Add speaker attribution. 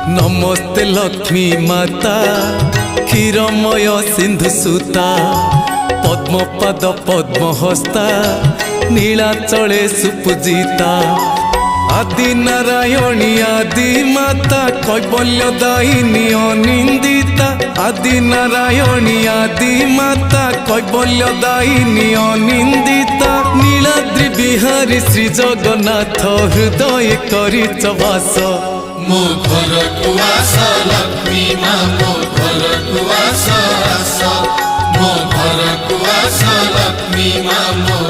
Speaker 1: नमस्ते लक्ष्मी माता क्षीरमय सिंधु सुता पद्मपद पद्महस्ता नीलाचले सुपूजिता आदि नारायणी आदि माता कैवल्यदायिनी अनिंदिता आदि नारायणी आदि माता कैवल्यदायिनी अनिंदिता नीलाद्रि बिहारी श्री जगन्नाथ हृदय करिच वास
Speaker 2: मो घर को आस लक्ष्मी माँ मो घर को आस मो घर को आस लक्ष्मी माँ मो